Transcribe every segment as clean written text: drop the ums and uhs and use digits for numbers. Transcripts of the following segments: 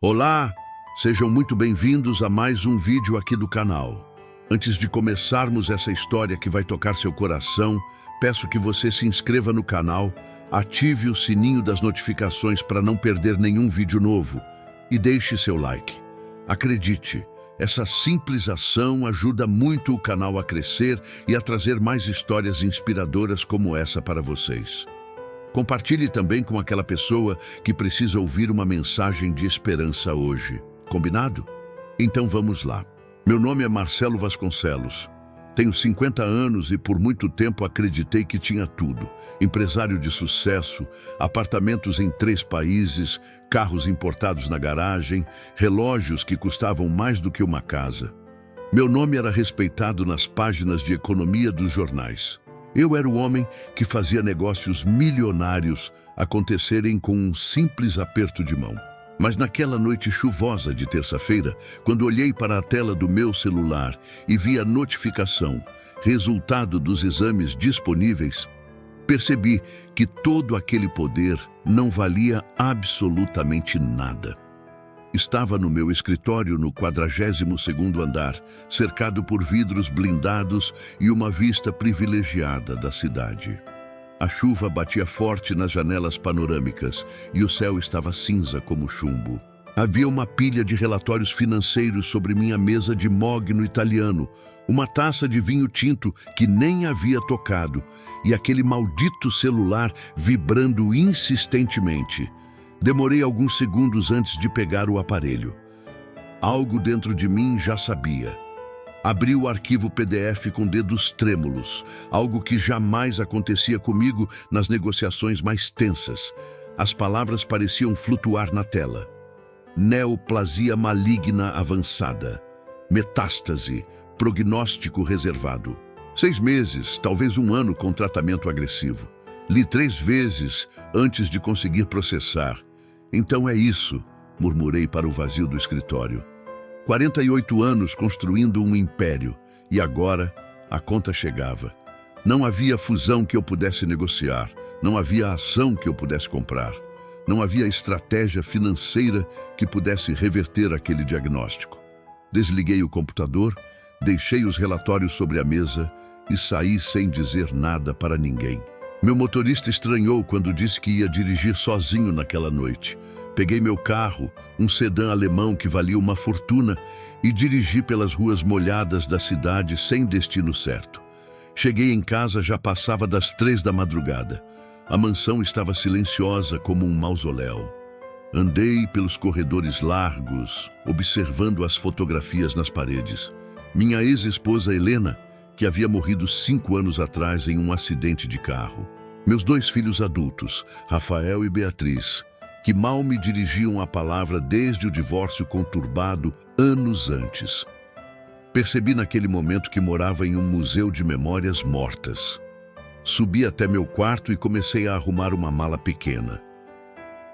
Olá, sejam muito bem-vindos a mais um vídeo aqui do canal. Antes de começarmos essa história que vai tocar seu coração, peço que você se inscreva no canal, ative o sininho das notificações para não perder nenhum vídeo novo e deixe seu like. Acredite, essa simples ação ajuda muito o canal a crescer e a trazer mais histórias inspiradoras como essa para vocês. Compartilhe também com aquela pessoa que precisa ouvir uma mensagem de esperança hoje. Combinado? Então vamos lá. Meu nome é Marcelo Vasconcelos. Tenho 50 anos e por muito tempo acreditei que tinha tudo. Empresário de sucesso, apartamentos em 3 países, carros importados na garagem, relógios que custavam mais do que uma casa. Meu nome era respeitado nas páginas de economia dos jornais. Eu era o homem que fazia negócios milionários acontecerem com um simples aperto de mão. Mas naquela noite chuvosa de terça-feira, quando olhei para a tela do meu celular e vi a notificação, resultado dos exames disponíveis, percebi que todo aquele poder não valia absolutamente nada. Estava no meu escritório no 42º andar, cercado por vidros blindados e uma vista privilegiada da cidade. A chuva batia forte nas janelas panorâmicas e o céu estava cinza como chumbo. Havia uma pilha de relatórios financeiros sobre minha mesa de mogno italiano, uma taça de vinho tinto que nem havia tocado e aquele maldito celular vibrando insistentemente. Demorei alguns segundos antes de pegar o aparelho. Algo dentro de mim já sabia. Abri o arquivo PDF com dedos trêmulos, algo que jamais acontecia comigo nas negociações mais tensas. As palavras pareciam flutuar na tela. Neoplasia maligna avançada. Metástase. Prognóstico reservado. 6 meses, talvez 1 ano com tratamento agressivo. Li 3 vezes antes de conseguir processar. Então é isso, murmurei para o vazio do escritório. 48 anos construindo um império, e agora a conta chegava. Não havia fusão que eu pudesse negociar, não havia ação que eu pudesse comprar, não havia estratégia financeira que pudesse reverter aquele diagnóstico. Desliguei o computador, deixei os relatórios sobre a mesa e saí sem dizer nada para ninguém. Meu motorista estranhou quando disse que ia dirigir sozinho naquela noite. Peguei meu carro, um sedã alemão que valia uma fortuna, e dirigi pelas ruas molhadas da cidade sem destino certo. Cheguei em casa já passava das 3 da madrugada. A mansão estava silenciosa como um mausoléu. Andei pelos corredores largos, observando as fotografias nas paredes. Minha ex-esposa Helena, que havia morrido 5 anos atrás em um acidente de carro. Meus 2 filhos adultos, Rafael e Beatriz, que mal me dirigiam a palavra desde o divórcio conturbado anos antes. Percebi naquele momento que morava em um museu de memórias mortas. Subi até meu quarto e comecei a arrumar uma mala pequena.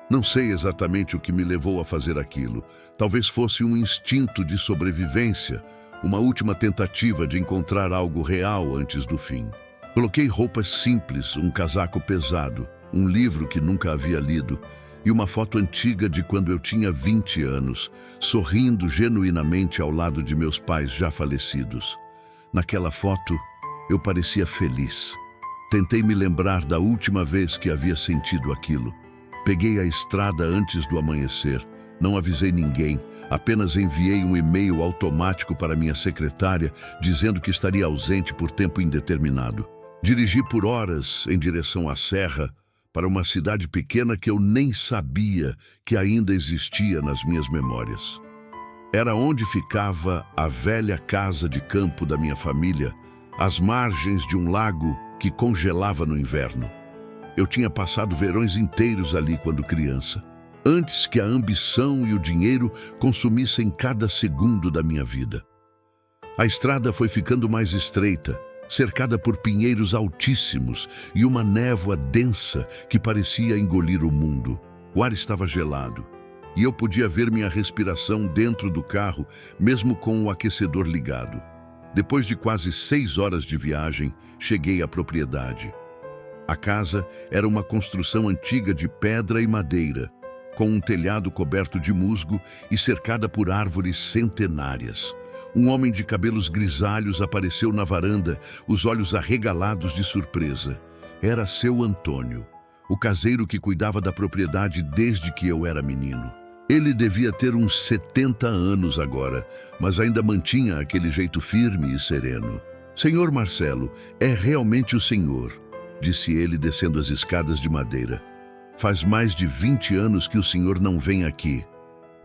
Não sei exatamente o que me levou a fazer aquilo. Talvez fosse um instinto de sobrevivência, uma última tentativa de encontrar algo real antes do fim. Coloquei roupas simples, um casaco pesado, um livro que nunca havia lido e uma foto antiga de quando eu tinha 20 anos, sorrindo genuinamente ao lado de meus pais já falecidos. Naquela foto, eu parecia feliz. Tentei me lembrar da última vez que havia sentido aquilo. Peguei a estrada antes do amanhecer. Não avisei ninguém, apenas enviei um e-mail automático para minha secretária dizendo que estaria ausente por tempo indeterminado. Dirigi por horas em direção à serra para uma cidade pequena que eu nem sabia que ainda existia nas minhas memórias. Era onde ficava a velha casa de campo da minha família, às margens de um lago que congelava no inverno. Eu tinha passado verões inteiros ali quando criança, antes que a ambição e o dinheiro consumissem cada segundo da minha vida. A estrada foi ficando mais estreita, cercada por pinheiros altíssimos e uma névoa densa que parecia engolir o mundo. O ar estava gelado e eu podia ver minha respiração dentro do carro, mesmo com o aquecedor ligado. Depois de quase 6 horas de viagem, cheguei à propriedade. A casa era uma construção antiga de pedra e madeira, com um telhado coberto de musgo e cercada por árvores centenárias. Um homem de cabelos grisalhos apareceu na varanda, os olhos arregalados de surpresa. Era seu Antônio, o caseiro que cuidava da propriedade desde que eu era menino. Ele devia ter uns 70 anos agora, mas ainda mantinha aquele jeito firme e sereno. "Senhor Marcelo, é realmente o senhor", disse ele descendo as escadas de madeira. "Faz mais de 20 anos que o senhor não vem aqui."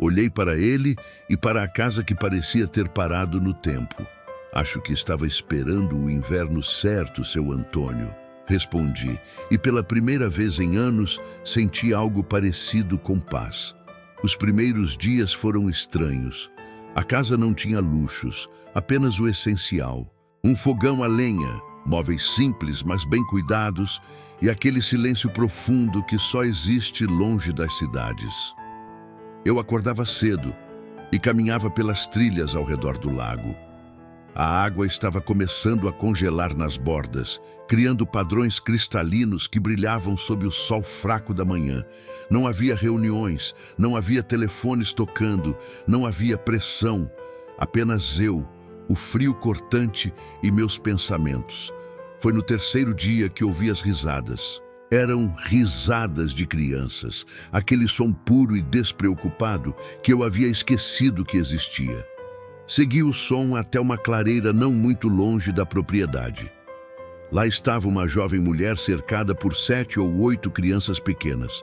Olhei para ele e para a casa que parecia ter parado no tempo. "Acho que estava esperando o inverno certo, seu Antônio", respondi, e pela primeira vez em anos senti algo parecido com paz. Os primeiros dias foram estranhos. A casa não tinha luxos, apenas o essencial. Um fogão a lenha, móveis simples, mas bem cuidados, e aquele silêncio profundo que só existe longe das cidades. Eu acordava cedo e caminhava pelas trilhas ao redor do lago. A água estava começando a congelar nas bordas, criando padrões cristalinos que brilhavam sob o sol fraco da manhã. Não havia reuniões, não havia telefones tocando, não havia pressão. Apenas eu, o frio cortante e meus pensamentos. Foi no terceiro dia que ouvi as risadas. Eram risadas de crianças, aquele som puro e despreocupado que eu havia esquecido que existia. Segui o som até uma clareira não muito longe da propriedade. Lá estava uma jovem mulher cercada por 7 ou 8 crianças pequenas.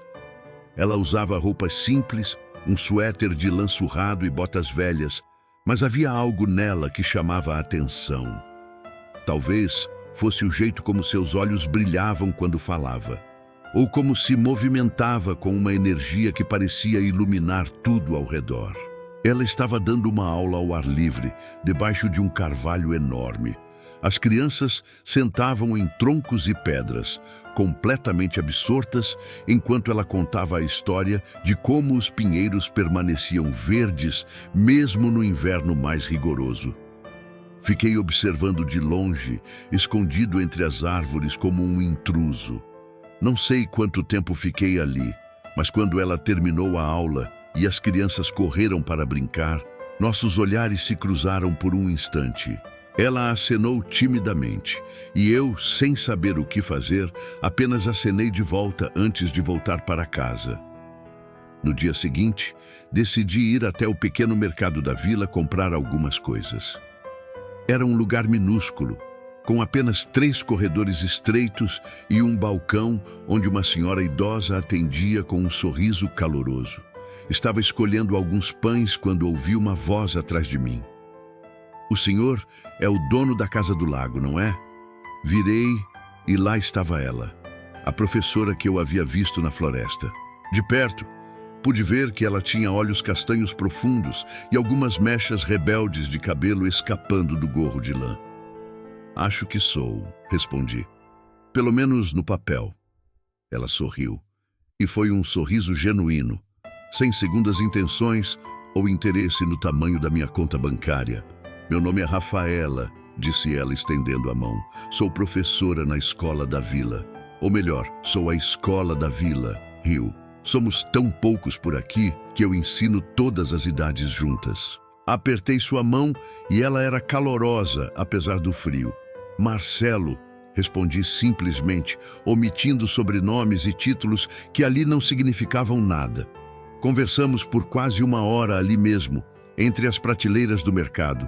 Ela usava roupas simples, um suéter de lã surrado e botas velhas, mas havia algo nela que chamava a atenção. Talvez fosse o jeito como seus olhos brilhavam quando falava, ou como se movimentava com uma energia que parecia iluminar tudo ao redor. Ela estava dando uma aula ao ar livre, debaixo de um carvalho enorme. As crianças sentavam em troncos e pedras, completamente absortas, enquanto ela contava a história de como os pinheiros permaneciam verdes, mesmo no inverno mais rigoroso. Fiquei observando de longe, escondido entre as árvores como um intruso. Não sei quanto tempo fiquei ali, mas quando ela terminou a aula e as crianças correram para brincar, nossos olhares se cruzaram por um instante. Ela acenou timidamente, e eu, sem saber o que fazer, apenas acenei de volta antes de voltar para casa. No dia seguinte, decidi ir até o pequeno mercado da vila comprar algumas coisas. Era um lugar minúsculo, com apenas 3 corredores estreitos e um balcão onde uma senhora idosa atendia com um sorriso caloroso. Estava escolhendo alguns pães quando ouvi uma voz atrás de mim. "O senhor é o dono da Casa do Lago, não é?" Virei e lá estava ela, a professora que eu havia visto na floresta. De perto, pude ver que ela tinha olhos castanhos profundos e algumas mechas rebeldes de cabelo escapando do gorro de lã. "Acho que sou", respondi. "Pelo menos no papel." Ela sorriu, e foi um sorriso genuíno, sem segundas intenções ou interesse no tamanho da minha conta bancária. "Meu nome é Rafaela", disse ela estendendo a mão. "Sou professora na escola da vila. Ou melhor, sou a escola da vila", riu. "Somos tão poucos por aqui que eu ensino todas as idades juntas." Apertei sua mão e ela era calorosa, apesar do frio. "Marcelo", respondi simplesmente, omitindo sobrenomes e títulos que ali não significavam nada. Conversamos por quase 1 hora ali mesmo, entre as prateleiras do mercado.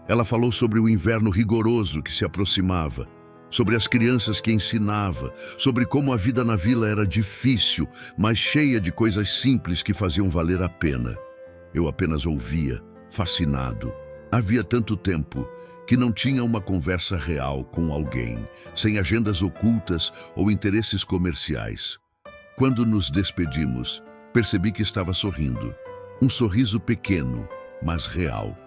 Ela falou sobre o inverno rigoroso que se aproximava, sobre as crianças que ensinava, sobre como a vida na vila era difícil, mas cheia de coisas simples que faziam valer a pena. Eu apenas ouvia, fascinado. Havia tanto tempo que não tinha uma conversa real com alguém, sem agendas ocultas ou interesses comerciais. Quando nos despedimos, percebi que estava sorrindo. Um sorriso pequeno, mas real.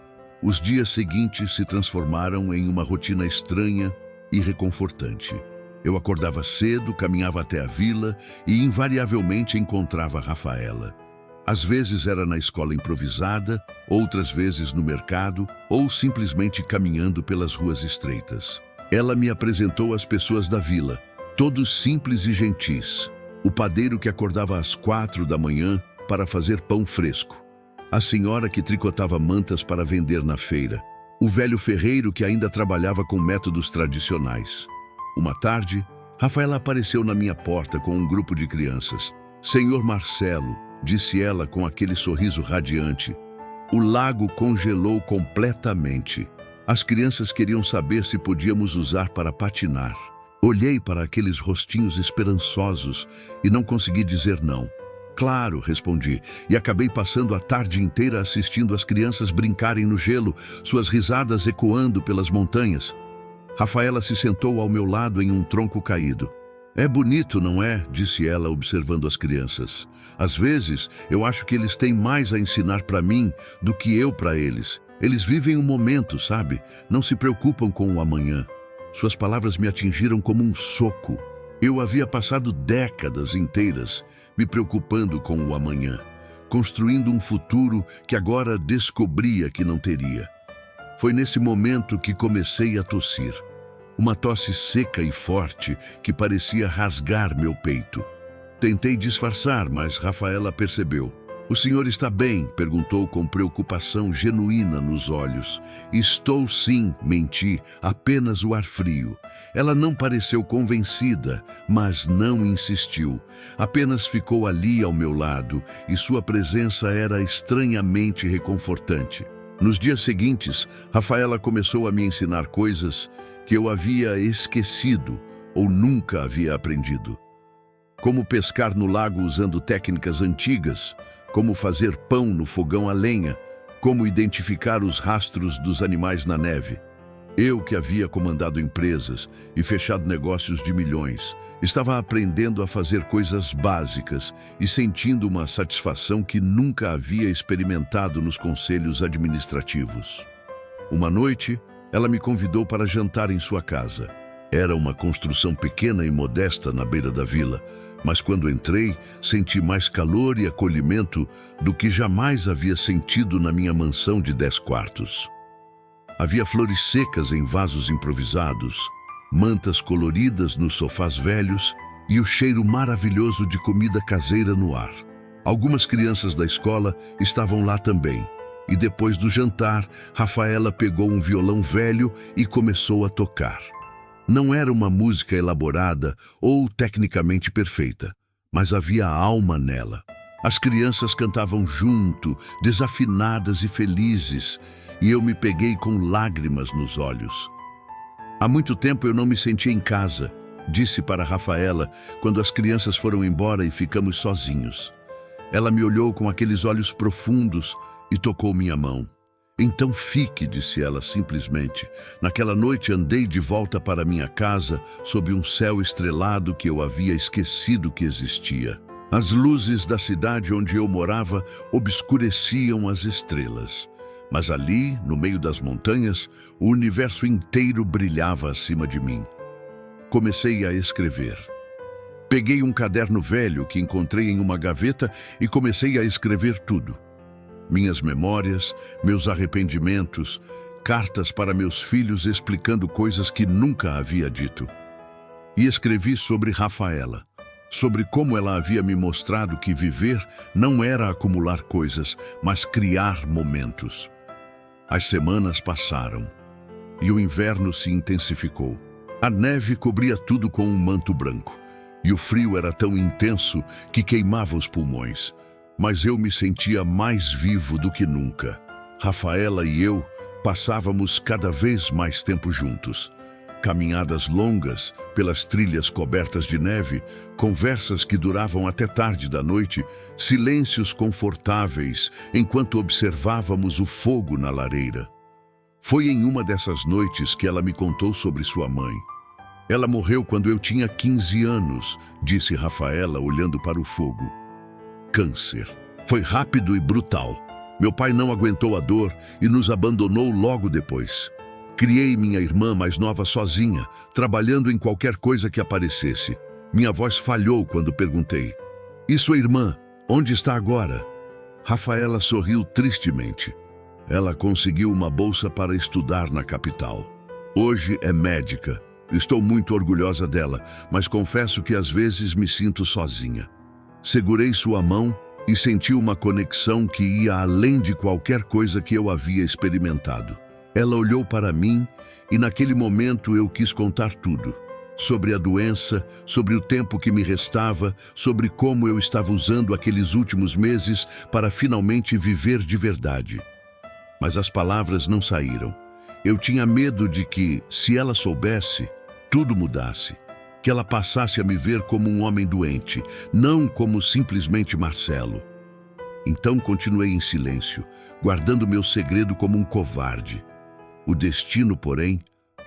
Os dias seguintes se transformaram em uma rotina estranha e reconfortante. Eu acordava cedo, caminhava até a vila e invariavelmente encontrava Rafaela. Às vezes era na escola improvisada, outras vezes no mercado ou simplesmente caminhando pelas ruas estreitas. Ela me apresentou às pessoas da vila, todos simples e gentis. O padeiro que acordava às 4 da manhã para fazer pão fresco, a senhora que tricotava mantas para vender na feira, o velho ferreiro que ainda trabalhava com métodos tradicionais. Uma tarde, Rafaela apareceu na minha porta com um grupo de crianças. "Senhor Marcelo", disse ela com aquele sorriso radiante, "o lago congelou completamente. As crianças queriam saber se podíamos usar para patinar." Olhei para aqueles rostinhos esperançosos e não consegui dizer não. "Claro", respondi, e acabei passando a tarde inteira assistindo as crianças brincarem no gelo, suas risadas ecoando pelas montanhas. Rafaela se sentou ao meu lado em um tronco caído. "É bonito, não é?", disse ela, observando as crianças. "Às vezes, eu acho que eles têm mais a ensinar para mim do que eu para eles. Eles vivem o momento, sabe? Não se preocupam com o amanhã." Suas palavras me atingiram como um soco. Eu havia passado décadas inteiras me preocupando com o amanhã, construindo um futuro que agora descobria que não teria. Foi nesse momento que comecei a tossir. Uma tosse seca e forte que parecia rasgar meu peito. Tentei disfarçar, mas Rafaela percebeu. "O senhor está bem?", perguntou com preocupação genuína nos olhos. "Estou sim", menti, "apenas o ar frio." Ela não pareceu convencida, mas não insistiu. Apenas ficou ali ao meu lado e sua presença era estranhamente reconfortante. Nos dias seguintes, Rafaela começou a me ensinar coisas que eu havia esquecido ou nunca havia aprendido. Como pescar no lago usando técnicas antigas, como fazer pão no fogão a lenha, como identificar os rastros dos animais na neve. Eu, que havia comandado empresas e fechado negócios de milhões, estava aprendendo a fazer coisas básicas e sentindo uma satisfação que nunca havia experimentado nos conselhos administrativos. Uma noite, ela me convidou para jantar em sua casa. Era uma construção pequena e modesta na beira da vila, mas quando entrei, senti mais calor e acolhimento do que jamais havia sentido na minha mansão de 10 quartos. Havia flores secas em vasos improvisados, mantas coloridas nos sofás velhos e o cheiro maravilhoso de comida caseira no ar. Algumas crianças da escola estavam lá também, e depois do jantar, Rafaela pegou um violão velho e começou a tocar. Não era uma música elaborada ou tecnicamente perfeita, mas havia alma nela. As crianças cantavam junto, desafinadas e felizes, e eu me peguei com lágrimas nos olhos. "Há muito tempo eu não me sentia em casa", disse para Rafaela quando as crianças foram embora e ficamos sozinhos. Ela me olhou com aqueles olhos profundos e tocou minha mão. "Então fique", disse ela simplesmente. Naquela noite andei de volta para minha casa sob um céu estrelado que eu havia esquecido que existia. As luzes da cidade onde eu morava obscureciam as estrelas. Mas ali, no meio das montanhas, o universo inteiro brilhava acima de mim. Comecei a escrever. Peguei um caderno velho que encontrei em uma gaveta e comecei a escrever tudo. Minhas memórias, meus arrependimentos, cartas para meus filhos explicando coisas que nunca havia dito. E escrevi sobre Rafaela, sobre como ela havia me mostrado que viver não era acumular coisas, mas criar momentos. As semanas passaram e o inverno se intensificou. A neve cobria tudo com um manto branco e o frio era tão intenso que queimava os pulmões. Mas eu me sentia mais vivo do que nunca. Rafaela e eu passávamos cada vez mais tempo juntos. Caminhadas longas pelas trilhas cobertas de neve, conversas que duravam até tarde da noite, silêncios confortáveis enquanto observávamos o fogo na lareira. Foi em uma dessas noites que ela me contou sobre sua mãe. "Ela morreu quando eu tinha 15 anos", disse Rafaela olhando para o fogo. "Câncer. Foi rápido e brutal. Meu pai não aguentou a dor e nos abandonou logo depois. Criei minha irmã mais nova sozinha, trabalhando em qualquer coisa que aparecesse. Minha voz falhou quando perguntei: 'E sua irmã, onde está agora?' Rafaela sorriu tristemente. Ela conseguiu uma bolsa para estudar na capital. Hoje é médica. Estou muito orgulhosa dela, mas confesso que às vezes me sinto sozinha." Segurei sua mão e senti uma conexão que ia além de qualquer coisa que eu havia experimentado. Ela olhou para mim e naquele momento eu quis contar tudo. Sobre a doença, sobre o tempo que me restava, sobre como eu estava usando aqueles últimos meses para finalmente viver de verdade. Mas as palavras não saíram. Eu tinha medo de que, se ela soubesse, tudo mudasse. Que ela passasse a me ver como um homem doente, não como simplesmente Marcelo. Então continuei em silêncio, guardando meu segredo como um covarde. O destino, porém,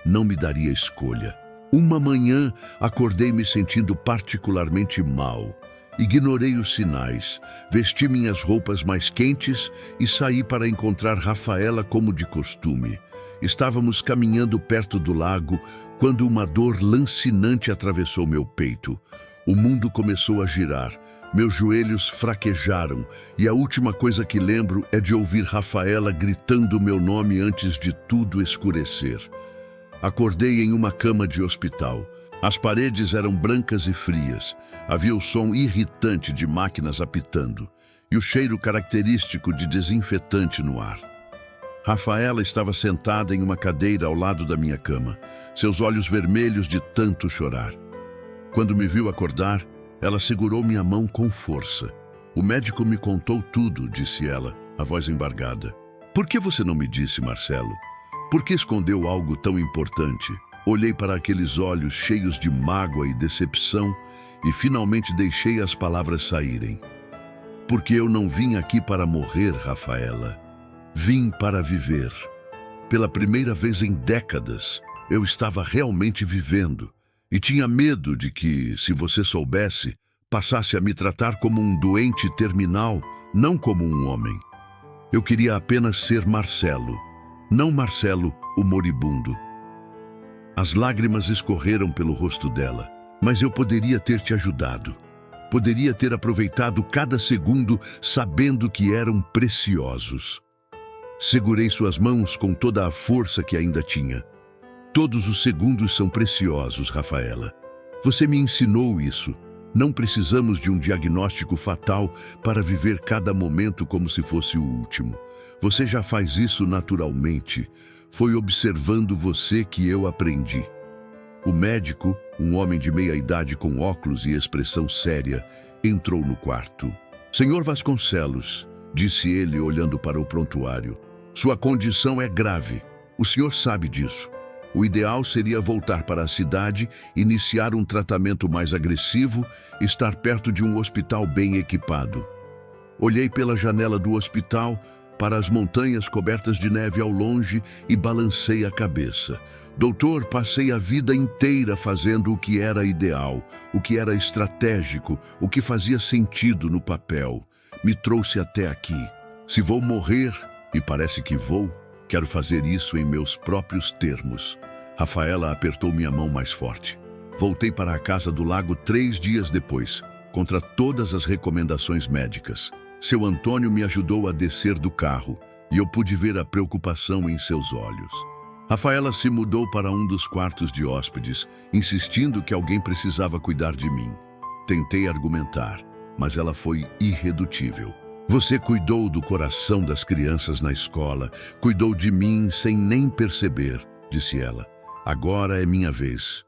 não me daria escolha. Uma manhã, acordei me sentindo particularmente mal. Ignorei os sinais, vesti minhas roupas mais quentes e saí para encontrar Rafaela como de costume. Estávamos caminhando perto do lago quando uma dor lancinante atravessou meu peito. O mundo começou a girar, meus joelhos fraquejaram e a última coisa que lembro é de ouvir Rafaela gritando meu nome antes de tudo escurecer. Acordei em uma cama de hospital. As paredes eram brancas e frias. Havia o som irritante de máquinas apitando e o cheiro característico de desinfetante no ar. Rafaela estava sentada em uma cadeira ao lado da minha cama, seus olhos vermelhos de tanto chorar. Quando me viu acordar, ela segurou minha mão com força. "O médico me contou tudo", disse ela, a voz embargada. "Por que você não me disse, Marcelo? Por que escondeu algo tão importante?" Olhei para aqueles olhos cheios de mágoa e decepção e finalmente deixei as palavras saírem. "Porque eu não vim aqui para morrer, Rafaela. Vim para viver." Pela primeira vez em décadas, eu estava realmente vivendo e tinha medo de que, se você soubesse, passasse a me tratar como um doente terminal, não como um homem. Eu queria apenas ser Marcelo, não Marcelo, o moribundo. As lágrimas escorreram pelo rosto dela, mas eu poderia ter te ajudado. Poderia ter aproveitado cada segundo sabendo que eram preciosos. Segurei suas mãos com toda a força que ainda tinha. "Todos os segundos são preciosos, Rafaela. Você me ensinou isso. Não precisamos de um diagnóstico fatal para viver cada momento como se fosse o último. Você já faz isso naturalmente. Foi observando você que eu aprendi." O médico, um homem de meia idade com óculos e expressão séria, entrou no quarto. "Senhor Vasconcelos", disse ele olhando para o prontuário, "sua condição é grave. O senhor sabe disso. O ideal seria voltar para a cidade, iniciar um tratamento mais agressivo, estar perto de um hospital bem equipado." Olhei pela janela do hospital para as montanhas cobertas de neve ao longe e balancei a cabeça. "Doutor, passei a vida inteira fazendo o que era ideal, o que era estratégico, o que fazia sentido no papel. Me trouxe até aqui. Se vou morrer, e parece que vou, quero fazer isso em meus próprios termos." Rafaela apertou minha mão mais forte. Voltei para a casa do lago 3 dias depois, contra todas as recomendações médicas. Seu Antônio me ajudou a descer do carro e eu pude ver a preocupação em seus olhos. Rafaela se mudou para um dos quartos de hóspedes, insistindo que alguém precisava cuidar de mim. Tentei argumentar, mas ela foi irredutível. "Você cuidou do coração das crianças na escola, cuidou de mim sem nem perceber", disse ela. "Agora é minha vez."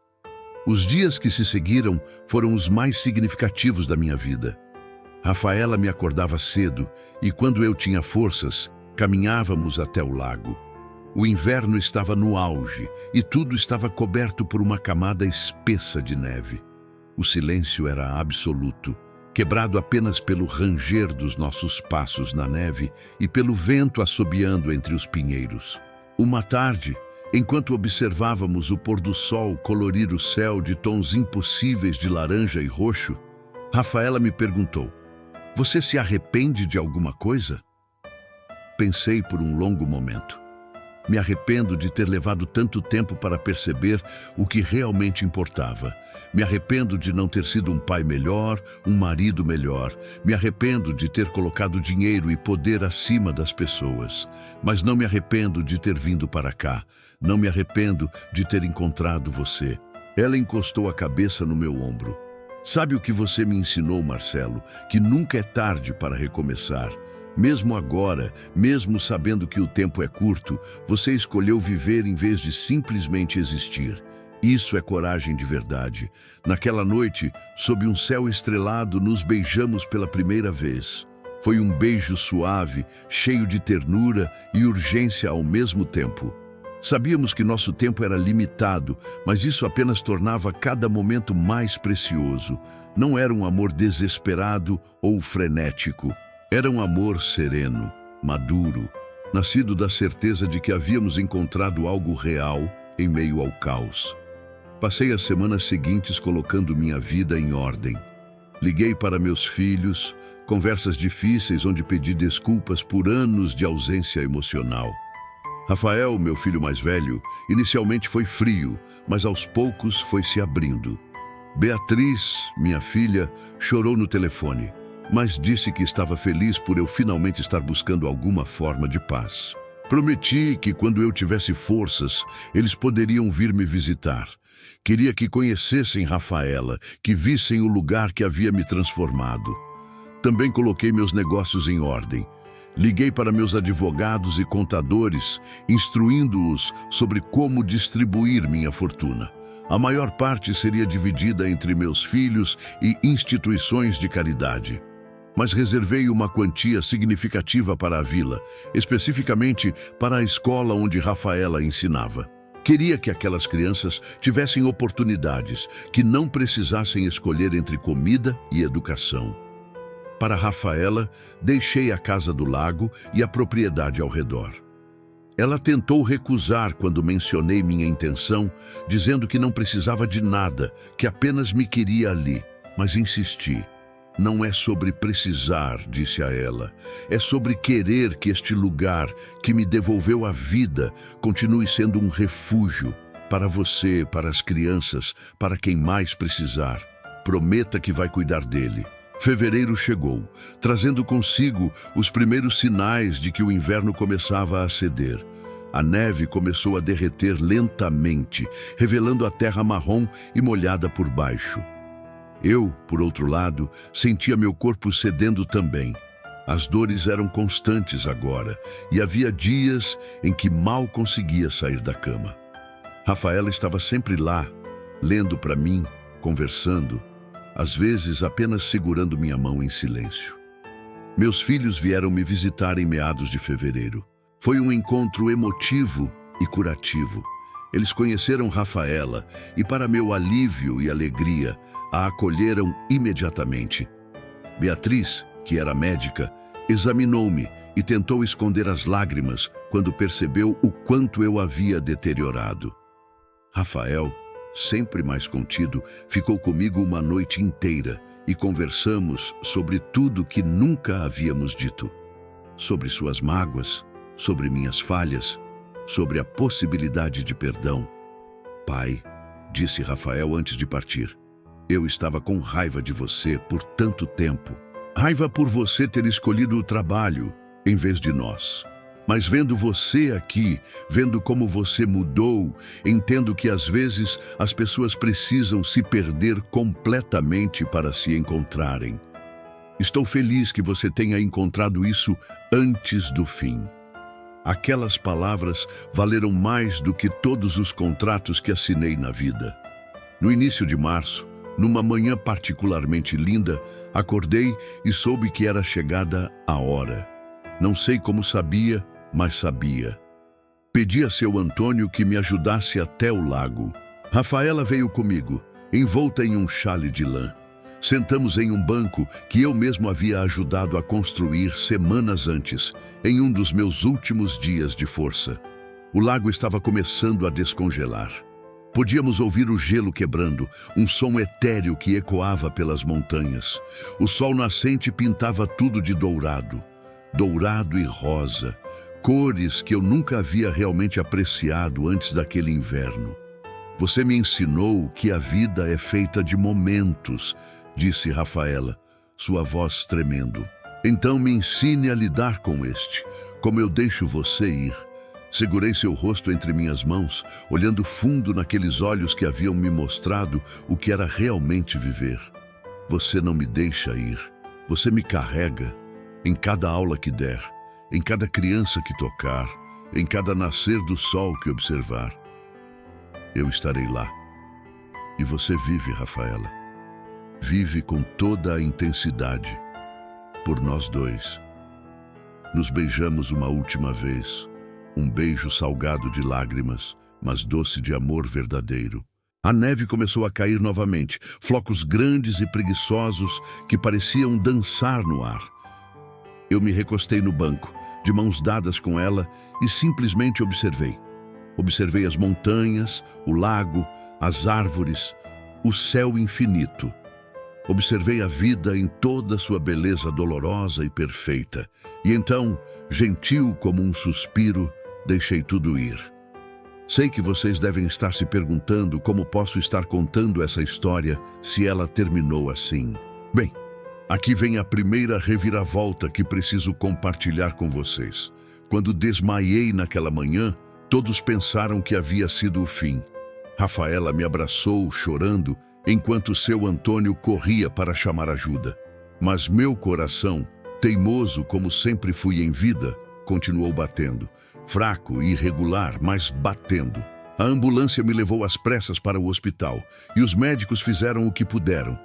Os dias que se seguiram foram os mais significativos da minha vida. Rafaela me acordava cedo e, quando eu tinha forças, caminhávamos até o lago. O inverno estava no auge e tudo estava coberto por uma camada espessa de neve. O silêncio era absoluto, quebrado apenas pelo ranger dos nossos passos na neve e pelo vento assobiando entre os pinheiros. Uma tarde, enquanto observávamos o pôr do sol colorir o céu de tons impossíveis de laranja e roxo, Rafaela me perguntou: "Você se arrepende de alguma coisa?" Pensei por um longo momento. Me arrependo de ter levado tanto tempo para perceber o que realmente importava. Me arrependo de não ter sido um pai melhor, um marido melhor. Me arrependo de ter colocado dinheiro e poder acima das pessoas. Mas não me arrependo de ter vindo para cá. Não me arrependo de ter encontrado você. Ela encostou a cabeça no meu ombro. Sabe o que você me ensinou, Marcelo? Que nunca é tarde para recomeçar. Mesmo agora, mesmo sabendo que o tempo é curto, você escolheu viver em vez de simplesmente existir. Isso é coragem de verdade. Naquela noite, sob um céu estrelado, nos beijamos pela primeira vez. Foi um beijo suave, cheio de ternura e urgência ao mesmo tempo. Sabíamos que nosso tempo era limitado, mas isso apenas tornava cada momento mais precioso. Não era um amor desesperado ou frenético. Era um amor sereno, maduro, nascido da certeza de que havíamos encontrado algo real em meio ao caos. Passei as semanas seguintes colocando minha vida em ordem. Liguei para meus filhos, conversas difíceis onde pedi desculpas por anos de ausência emocional. Rafael, meu filho mais velho, inicialmente foi frio, mas aos poucos foi se abrindo. Beatriz, minha filha, chorou no telefone, mas disse que estava feliz por eu finalmente estar buscando alguma forma de paz. Prometi que quando eu tivesse forças, eles poderiam vir me visitar. Queria que conhecessem Rafaela, que vissem o lugar que havia me transformado. Também coloquei meus negócios em ordem. Liguei para meus advogados e contadores, instruindo-os sobre como distribuir minha fortuna. A maior parte seria dividida entre meus filhos e instituições de caridade. Mas reservei uma quantia significativa para a vila, especificamente para a escola onde Rafaela ensinava. Queria que aquelas crianças tivessem oportunidades, que não precisassem escolher entre comida e educação. Para Rafaela, deixei a casa do lago e a propriedade ao redor. Ela tentou recusar quando mencionei minha intenção, dizendo que não precisava de nada, que apenas me queria ali, mas insisti. Não é sobre precisar, disse a ela. É sobre querer que este lugar, que me devolveu a vida, continue sendo um refúgio para você, para as crianças, para quem mais precisar. Prometa que vai cuidar dele. Fevereiro chegou, trazendo consigo os primeiros sinais de que o inverno começava a ceder. A neve começou a derreter lentamente, revelando a terra marrom e molhada por baixo. Eu, por outro lado, sentia meu corpo cedendo também. As dores eram constantes agora, e havia dias em que mal conseguia sair da cama. Rafaela estava sempre lá, lendo para mim, conversando, às vezes apenas segurando minha mão em silêncio. Meus filhos vieram me visitar em meados de fevereiro. Foi um encontro emotivo e curativo. Eles conheceram Rafaela e, para meu alívio e alegria, a acolheram imediatamente. Beatriz, que era médica, examinou-me e tentou esconder as lágrimas quando percebeu o quanto eu havia deteriorado. Rafael, sempre mais contido, ficou comigo uma noite inteira e conversamos sobre tudo que nunca havíamos dito. Sobre suas mágoas, sobre minhas falhas, sobre a possibilidade de perdão. Pai, disse Rafael antes de partir, eu estava com raiva de você por tanto tempo. Raiva por você ter escolhido o trabalho em vez de nós. Mas vendo você aqui, vendo como você mudou, entendo que às vezes as pessoas precisam se perder completamente para se encontrarem. Estou feliz que você tenha encontrado isso antes do fim. Aquelas palavras valeram mais do que todos os contratos que assinei na vida. No início de março, numa manhã particularmente linda, acordei e soube que era chegada a hora. Não sei como sabia, mas sabia. Pedi a seu Antônio que me ajudasse até o lago. Rafaela veio comigo, envolta em um xale de lã. Sentamos em um banco que eu mesmo havia ajudado a construir semanas antes, em um dos meus últimos dias de força. O lago estava começando a descongelar. Podíamos ouvir o gelo quebrando, um som etéreo que ecoava pelas montanhas. O sol nascente pintava tudo de dourado. Dourado e rosa, cores que eu nunca havia realmente apreciado antes daquele inverno. Você me ensinou que a vida é feita de momentos, disse Rafaela, sua voz tremendo. Então me ensine a lidar com este, como eu deixo você ir. Segurei seu rosto entre minhas mãos, olhando fundo naqueles olhos que haviam me mostrado o que era realmente viver. Você não me deixa ir. Você me carrega em cada aula que der, em cada criança que tocar, em cada nascer do sol que observar. Eu estarei lá. E você vive, Rafaela. Vive com toda a intensidade. Por nós dois. Nos beijamos uma última vez. Um beijo salgado de lágrimas, mas doce de amor verdadeiro. A neve começou a cair novamente, flocos grandes e preguiçosos que pareciam dançar no ar. Eu me recostei no banco, de mãos dadas com ela, e simplesmente observei. Observei as montanhas, o lago, as árvores, o céu infinito. Observei a vida em toda sua beleza dolorosa e perfeita. E então, gentil como um suspiro, deixei tudo ir. Sei que vocês devem estar se perguntando como posso estar contando essa história se ela terminou assim. Bem, aqui vem a primeira reviravolta que preciso compartilhar com vocês. Quando desmaiei naquela manhã, todos pensaram que havia sido o fim. Rafaela me abraçou, chorando, enquanto seu Antônio corria para chamar ajuda. Mas meu coração, teimoso como sempre fui em vida, continuou batendo. Fraco e irregular, mas batendo. A ambulância me levou às pressas para o hospital e os médicos fizeram o que puderam.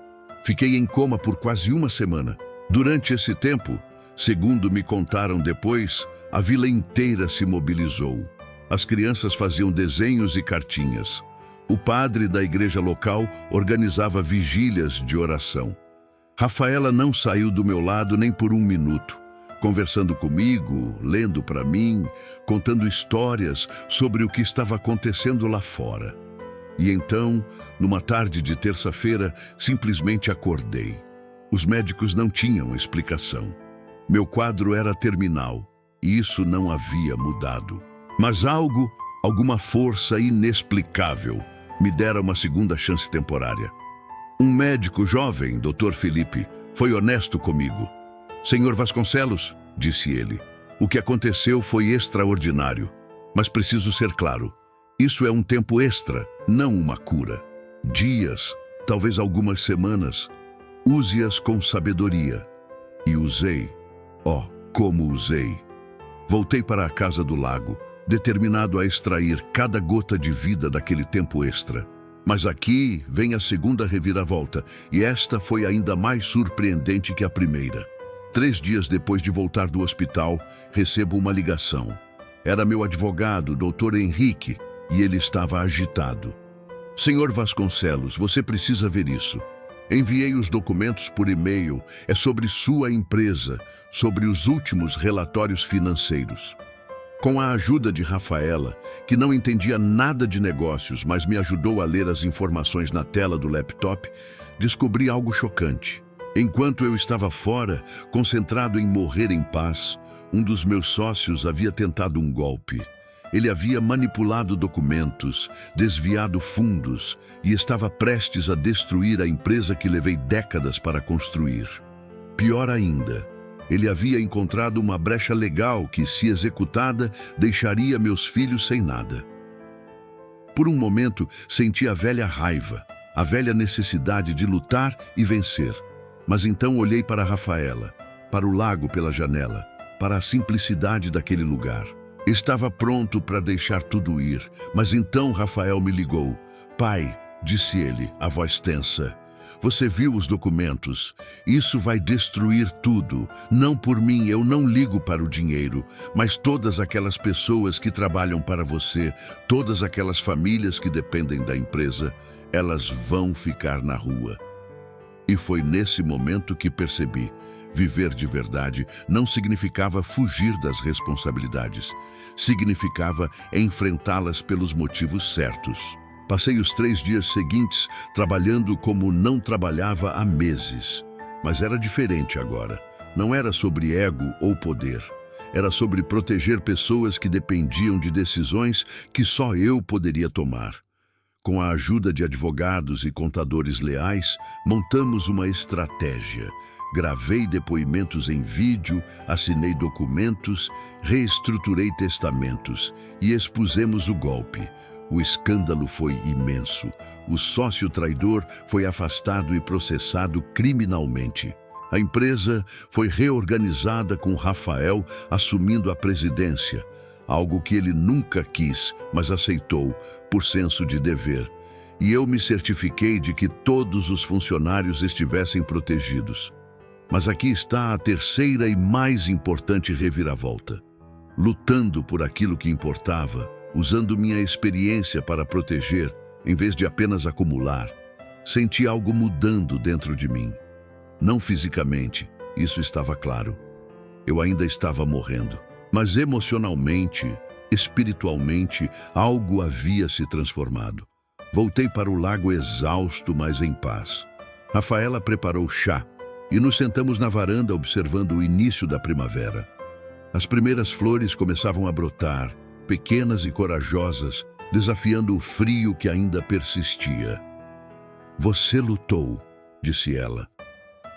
Fiquei em coma por quase uma semana. Durante esse tempo, segundo me contaram depois, a vila inteira se mobilizou. As crianças faziam desenhos e cartinhas. O padre da igreja local organizava vigílias de oração. Rafaela não saiu do meu lado nem por um minuto. Conversando comigo, lendo para mim, contando histórias sobre o que estava acontecendo lá fora. E então, numa tarde de terça-feira, simplesmente acordei. Os médicos não tinham explicação. Meu quadro era terminal, e isso não havia mudado. Mas alguma força inexplicável, me dera uma segunda chance temporária. Um médico jovem, Dr. Felipe, foi honesto comigo. Senhor Vasconcelos, disse ele, o que aconteceu foi extraordinário, mas preciso ser claro. Isso é um tempo extra, não uma cura. Dias, talvez algumas semanas. Use-as com sabedoria. E usei. Como usei. Voltei para a casa do lago, determinado a extrair cada gota de vida daquele tempo extra. Mas aqui vem a segunda reviravolta, e esta foi ainda mais surpreendente que a primeira. 3 dias depois de voltar do hospital, recebo uma ligação. Era meu advogado, Dr. Henrique, e ele estava agitado. Senhor Vasconcelos, você precisa ver isso. Enviei os documentos por e-mail. É sobre sua empresa, sobre os últimos relatórios financeiros. Com a ajuda de Rafaela, que não entendia nada de negócios, mas me ajudou a ler as informações na tela do laptop, descobri algo chocante. Enquanto eu estava fora, concentrado em morrer em paz, um dos meus sócios havia tentado um golpe. Ele havia manipulado documentos, desviado fundos e estava prestes a destruir a empresa que levei décadas para construir. Pior ainda, ele havia encontrado uma brecha legal que, se executada, deixaria meus filhos sem nada. Por um momento, senti a velha raiva, a velha necessidade de lutar e vencer. Mas então olhei para Rafaela, para o lago pela janela, para a simplicidade daquele lugar. Estava pronto para deixar tudo ir, mas então Rafael me ligou. Pai, disse ele, a voz tensa, você viu os documentos? Isso vai destruir tudo. Não por mim, eu não ligo para o dinheiro, mas todas aquelas pessoas que trabalham para você, todas aquelas famílias que dependem da empresa, elas vão ficar na rua. E foi nesse momento que percebi, viver de verdade não significava fugir das responsabilidades. Significava enfrentá-las pelos motivos certos. Passei os 3 dias seguintes trabalhando como não trabalhava há meses. Mas era diferente agora. Não era sobre ego ou poder. Era sobre proteger pessoas que dependiam de decisões que só eu poderia tomar. Com a ajuda de advogados e contadores leais, montamos uma estratégia. Gravei depoimentos em vídeo, assinei documentos, reestruturei testamentos e expusemos o golpe. O escândalo foi imenso. O sócio traidor foi afastado e processado criminalmente. A empresa foi reorganizada com Rafael assumindo a presidência, algo que ele nunca quis, mas aceitou por senso de dever. E eu me certifiquei de que todos os funcionários estivessem protegidos. Mas aqui está a terceira e mais importante reviravolta. Lutando por aquilo que importava, usando minha experiência para proteger, em vez de apenas acumular, senti algo mudando dentro de mim. Não fisicamente, isso estava claro. Eu ainda estava morrendo. Mas emocionalmente, espiritualmente, algo havia se transformado. Voltei para o lago exausto, mas em paz. Rafaela preparou chá e nos sentamos na varanda observando o início da primavera. As primeiras flores começavam a brotar, pequenas e corajosas, desafiando o frio que ainda persistia. "Você lutou", disse ela.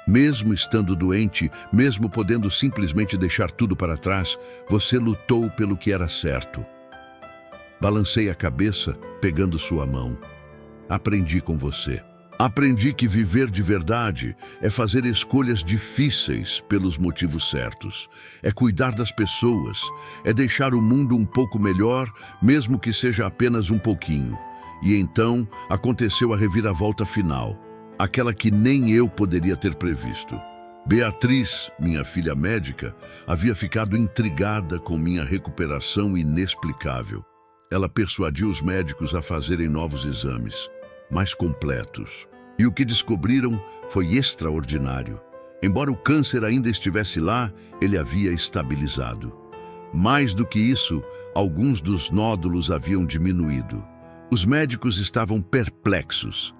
Mesmo estando doente, mesmo podendo simplesmente deixar tudo para trás, você lutou pelo que era certo. Balancei a cabeça, pegando sua mão. Aprendi com você. Aprendi que viver de verdade é fazer escolhas difíceis pelos motivos certos. É cuidar das pessoas, é deixar o mundo um pouco melhor, mesmo que seja apenas um pouquinho. E então aconteceu a reviravolta final, aquela que nem eu poderia ter previsto. Beatriz, minha filha médica, havia ficado intrigada com minha recuperação inexplicável. Ela persuadiu os médicos a fazerem novos exames, mais completos. E o que descobriram foi extraordinário. Embora o câncer ainda estivesse lá, ele havia estabilizado. Mais do que isso, alguns dos nódulos haviam diminuído. Os médicos estavam perplexos.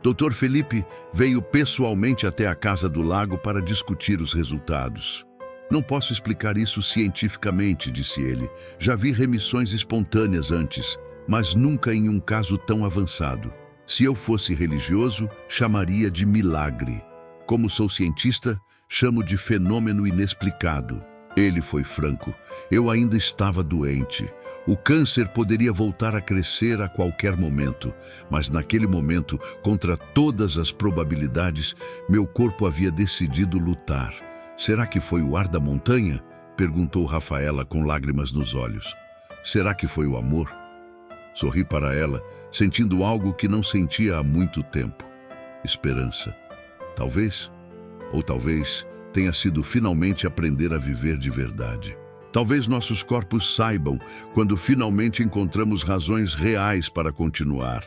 Dr. Felipe veio pessoalmente até a casa do lago para discutir os resultados. "Não posso explicar isso cientificamente", disse ele. "Já vi remissões espontâneas antes, mas nunca em um caso tão avançado. Se eu fosse religioso, chamaria de milagre. Como sou cientista, chamo de fenômeno inexplicado." Ele foi franco. Eu ainda estava doente. O câncer poderia voltar a crescer a qualquer momento, mas naquele momento, contra todas as probabilidades, meu corpo havia decidido lutar. "Será que foi o ar da montanha?", perguntou Rafaela com lágrimas nos olhos. "Será que foi o amor?" Sorri para ela, sentindo algo que não sentia há muito tempo. Esperança. Talvez, ou talvez, tenha sido finalmente aprender a viver de verdade. Talvez nossos corpos saibam quando finalmente encontramos razões reais para continuar.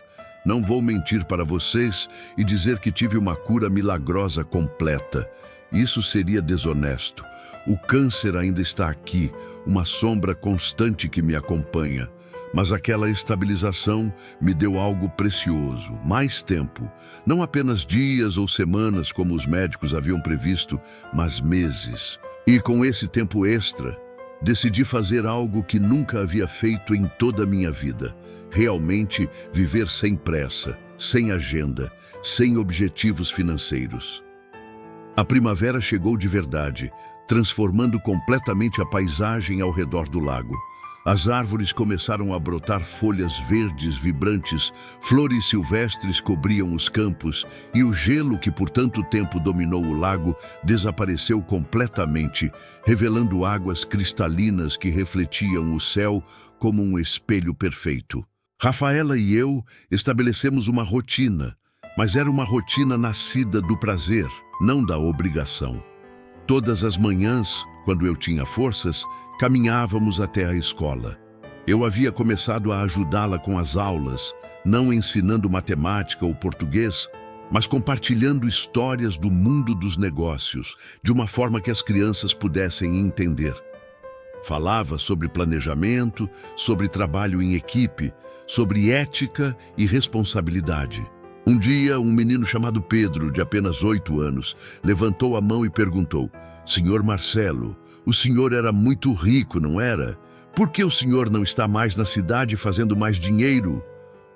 Não vou mentir para vocês e dizer que tive uma cura milagrosa completa. Isso seria desonesto. O câncer ainda está aqui, uma sombra constante que me acompanha. Mas aquela estabilização me deu algo precioso, mais tempo. Não apenas dias ou semanas, como os médicos haviam previsto, mas meses. E com esse tempo extra, decidi fazer algo que nunca havia feito em toda a minha vida. Realmente viver sem pressa, sem agenda, sem objetivos financeiros. A primavera chegou de verdade, transformando completamente a paisagem ao redor do lago. As árvores começaram a brotar folhas verdes vibrantes, flores silvestres cobriam os campos e o gelo que por tanto tempo dominou o lago desapareceu completamente, revelando águas cristalinas que refletiam o céu como um espelho perfeito. Rafaela e eu estabelecemos uma rotina, mas era uma rotina nascida do prazer, não da obrigação. Todas as manhãs, quando eu tinha forças, caminhávamos até a escola. Eu havia começado a ajudá-la com as aulas, não ensinando matemática ou português, mas compartilhando histórias do mundo dos negócios, de uma forma que as crianças pudessem entender. Falava sobre planejamento, sobre trabalho em equipe, sobre ética e responsabilidade. Um dia, um menino chamado Pedro, de apenas 8 anos, levantou a mão e perguntou: "Senhor Marcelo, o senhor era muito rico, não era? Por que o senhor não está mais na cidade fazendo mais dinheiro?"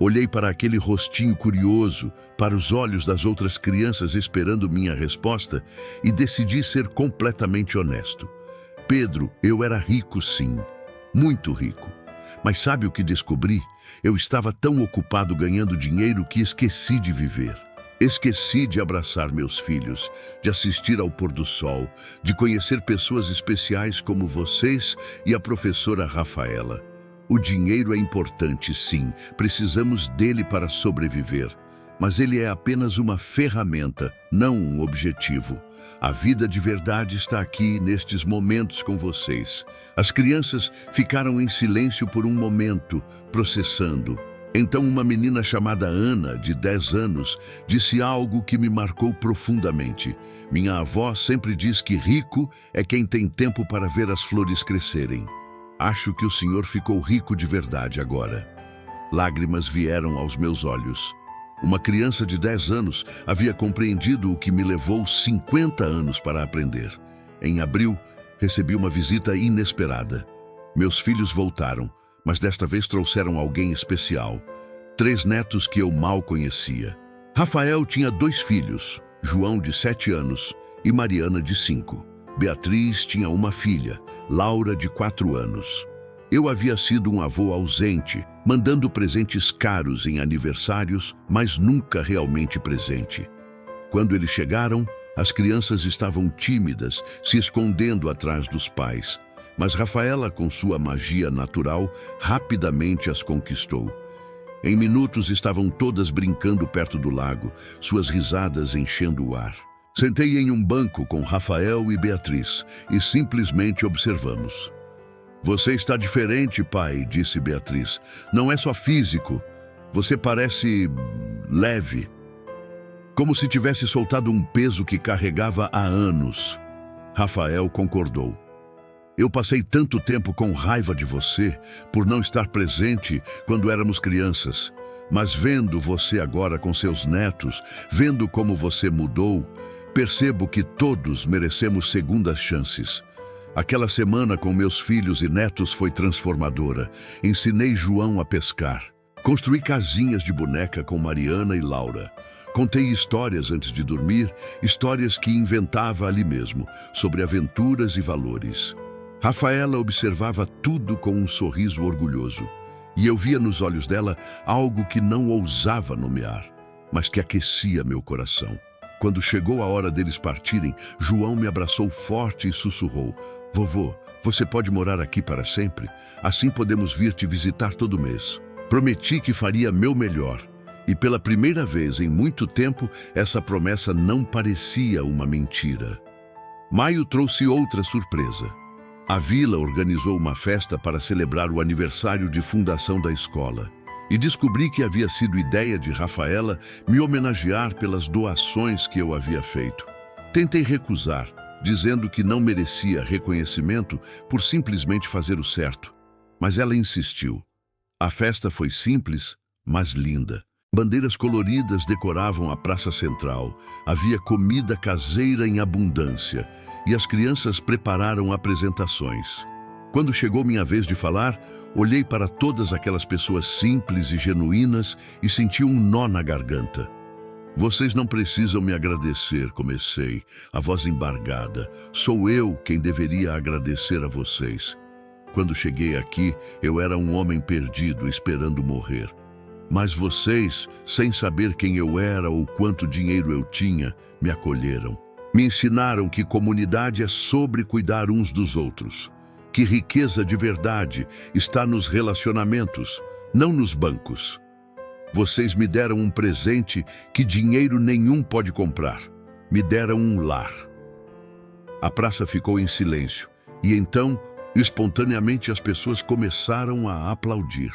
Olhei para aquele rostinho curioso, para os olhos das outras crianças esperando minha resposta e decidi ser completamente honesto. "Pedro, eu era rico sim, muito rico. Mas sabe o que descobri? Eu estava tão ocupado ganhando dinheiro que esqueci de viver. Esqueci de abraçar meus filhos, de assistir ao pôr do sol, de conhecer pessoas especiais como vocês e a professora Rafaela. O dinheiro é importante, sim, precisamos dele para sobreviver. Mas ele é apenas uma ferramenta, não um objetivo. A vida de verdade está aqui, nestes momentos com vocês. As crianças ficaram em silêncio por um momento, processando. Então uma menina chamada Ana, de 10 anos, disse algo que me marcou profundamente. Minha avó sempre diz que rico é quem tem tempo para ver as flores crescerem. Acho que o senhor ficou rico de verdade agora. Lágrimas vieram aos meus olhos. Uma criança de 10 anos havia compreendido o que me levou 50 anos para aprender. Em abril, recebi uma visita inesperada. Meus filhos voltaram, mas desta vez trouxeram alguém especial. 3 netos que eu mal conhecia. Rafael tinha 2 filhos, João, de 7 anos, e Mariana, de 5. Beatriz tinha uma filha, Laura, de 4 anos. Eu havia sido um avô ausente, mandando presentes caros em aniversários, mas nunca realmente presente. Quando eles chegaram, as crianças estavam tímidas, se escondendo atrás dos pais. Mas Rafaela, com sua magia natural, rapidamente as conquistou. Em minutos estavam todas brincando perto do lago, suas risadas enchendo o ar. Sentei em um banco com Rafael e Beatriz e simplesmente observamos. Você está diferente, pai, disse Beatriz. Não é só físico. Você parece leve. Como se tivesse soltado um peso que carregava há anos. Rafael concordou. Eu passei tanto tempo com raiva de você por não estar presente quando éramos crianças. Mas vendo você agora com seus netos, vendo como você mudou, percebo que todos merecemos segundas chances. Aquela semana com meus filhos e netos foi transformadora. Ensinei João a pescar. Construí casinhas de boneca com Mariana e Laura. Contei histórias antes de dormir, histórias que inventava ali mesmo, sobre aventuras e valores. Rafaela observava tudo com um sorriso orgulhoso. E eu via nos olhos dela algo que não ousava nomear, mas que aquecia meu coração. Quando chegou a hora deles partirem, João me abraçou forte e sussurrou: Vovô, você pode morar aqui para sempre? Assim podemos vir te visitar todo mês. Prometi que faria meu melhor. E pela primeira vez em muito tempo, essa promessa não parecia uma mentira. Maio trouxe outra surpresa. A vila organizou uma festa para celebrar o aniversário de fundação da escola. E descobri que havia sido ideia de Rafaela me homenagear pelas doações que eu havia feito. Tentei recusar, dizendo que não merecia reconhecimento por simplesmente fazer o certo. Mas ela insistiu. A festa foi simples, mas linda. Bandeiras coloridas decoravam a praça central. Havia comida caseira em abundância e as crianças prepararam apresentações. Quando chegou minha vez de falar, olhei para todas aquelas pessoas simples e genuínas e senti um nó na garganta. Vocês não precisam me agradecer, comecei, a voz embargada. Sou eu quem deveria agradecer a vocês. Quando cheguei aqui, eu era um homem perdido, esperando morrer. Mas vocês, sem saber quem eu era ou quanto dinheiro eu tinha, me acolheram. Me ensinaram que comunidade é sobre cuidar uns dos outros. Que riqueza de verdade está nos relacionamentos, não nos bancos. Vocês me deram um presente que dinheiro nenhum pode comprar. Me deram um lar. A praça ficou em silêncio e então, espontaneamente, as pessoas começaram a aplaudir.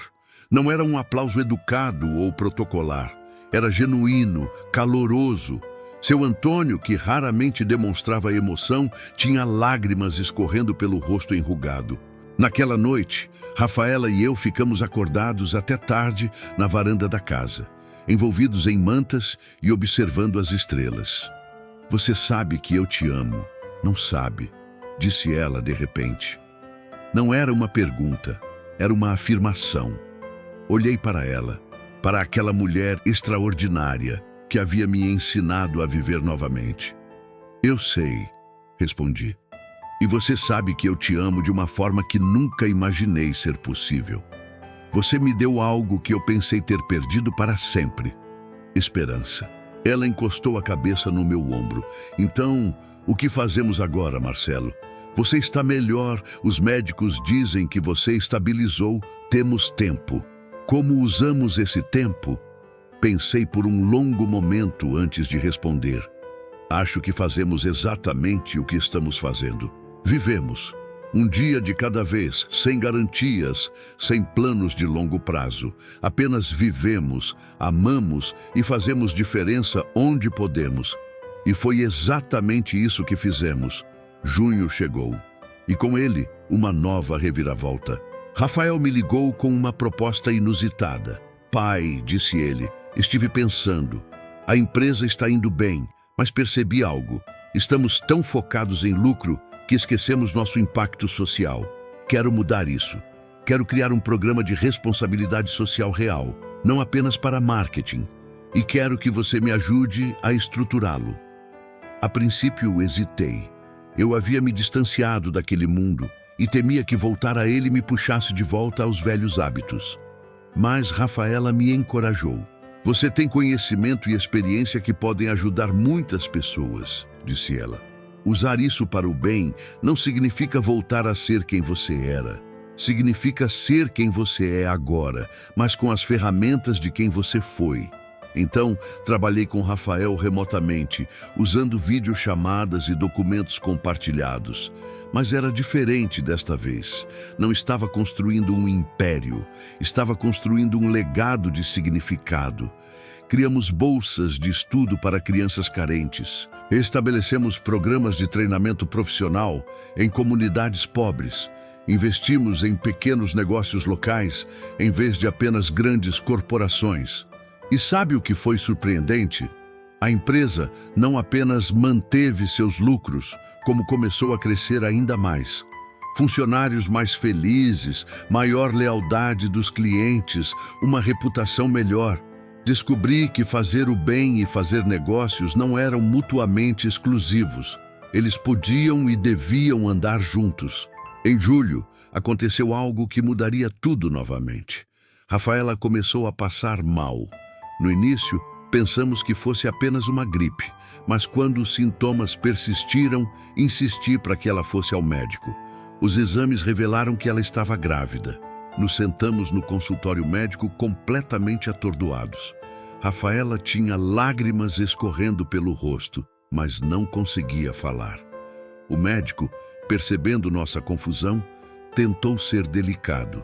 Não era um aplauso educado ou protocolar. Era genuíno, caloroso. Seu Antônio, que raramente demonstrava emoção, tinha lágrimas escorrendo pelo rosto enrugado. Naquela noite, Rafaela e eu ficamos acordados até tarde na varanda da casa, envolvidos em mantas e observando as estrelas. Você sabe que eu te amo, não sabe? Disse ela de repente. Não era uma pergunta, era uma afirmação. Olhei para ela, para aquela mulher extraordinária que havia me ensinado a viver novamente. Eu sei, respondi. E você sabe que eu te amo de uma forma que nunca imaginei ser possível. Você me deu algo que eu pensei ter perdido para sempre: esperança. Ela encostou a cabeça no meu ombro. Então, o que fazemos agora, Marcelo? Você está melhor, os médicos dizem que você estabilizou, temos tempo. Como usamos esse tempo? Pensei por um longo momento antes de responder. Acho que fazemos exatamente o que estamos fazendo. Vivemos. Um dia de cada vez, sem garantias, sem planos de longo prazo. Apenas vivemos, amamos e fazemos diferença onde podemos. E foi exatamente isso que fizemos. Junho chegou. E com ele, uma nova reviravolta. Rafael me ligou com uma proposta inusitada. Pai, disse ele, estive pensando. A empresa está indo bem, mas percebi algo. Estamos tão focados em lucro que esquecemos nosso impacto social. Quero mudar isso. Quero criar um programa de responsabilidade social real, não apenas para marketing. E quero que você me ajude a estruturá-lo. A princípio, hesitei. Eu havia me distanciado daquele mundo e temia que voltar a ele me puxasse de volta aos velhos hábitos. Mas Rafaela me encorajou. Você tem conhecimento e experiência que podem ajudar muitas pessoas, disse ela. Usar isso para o bem não significa voltar a ser quem você era. Significa ser quem você é agora, mas com as ferramentas de quem você foi. Então, trabalhei com Rafael remotamente, usando videochamadas e documentos compartilhados. Mas era diferente desta vez. Não estava construindo um império, estava construindo um legado de significado. Criamos bolsas de estudo para crianças carentes. Estabelecemos programas de treinamento profissional em comunidades pobres. Investimos em pequenos negócios locais, em vez de apenas grandes corporações. E sabe o que foi surpreendente? A empresa não apenas manteve seus lucros, como começou a crescer ainda mais. Funcionários mais felizes, maior lealdade dos clientes, uma reputação melhor. Descobri que fazer o bem e fazer negócios não eram mutuamente exclusivos. Eles podiam e deviam andar juntos. Em julho, aconteceu algo que mudaria tudo novamente. Rafaela começou a passar mal. No início, pensamos que fosse apenas uma gripe, mas quando os sintomas persistiram, insisti para que ela fosse ao médico. Os exames revelaram que ela estava grávida. Nos sentamos no consultório médico completamente atordoados. Rafaela tinha lágrimas escorrendo pelo rosto, mas não conseguia falar. O médico, percebendo nossa confusão, tentou ser delicado.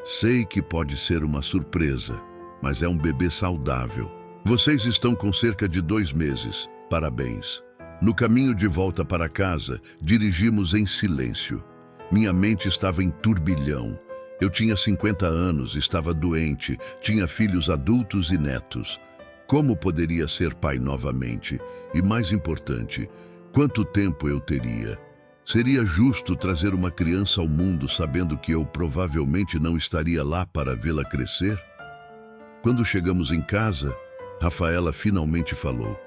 Sei que pode ser uma surpresa, mas é um bebê saudável. Vocês estão com cerca de 2 meses. Parabéns. No caminho de volta para casa, dirigimos em silêncio. Minha mente estava em turbilhão. Eu tinha 50 anos, estava doente, tinha filhos adultos e netos. Como poderia ser pai novamente? E mais importante, quanto tempo eu teria? Seria justo trazer uma criança ao mundo sabendo que eu provavelmente não estaria lá para vê-la crescer? Quando chegamos em casa, Rafaela finalmente falou: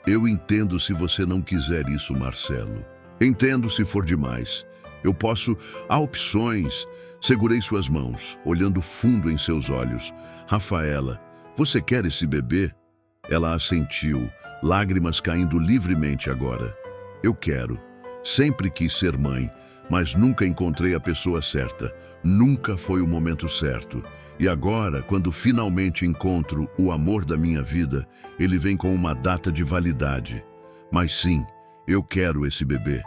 Eu entendo se você não quiser isso, Marcelo. Entendo se for demais. Eu posso... Há opções. Segurei suas mãos, olhando fundo em seus olhos. Rafaela, você quer esse bebê? Ela assentiu, lágrimas caindo livremente agora. Eu quero. Sempre quis ser mãe, mas nunca encontrei a pessoa certa. Nunca foi o momento certo. E agora, quando finalmente encontro o amor da minha vida, ele vem com uma data de validade. Mas sim, eu quero esse bebê.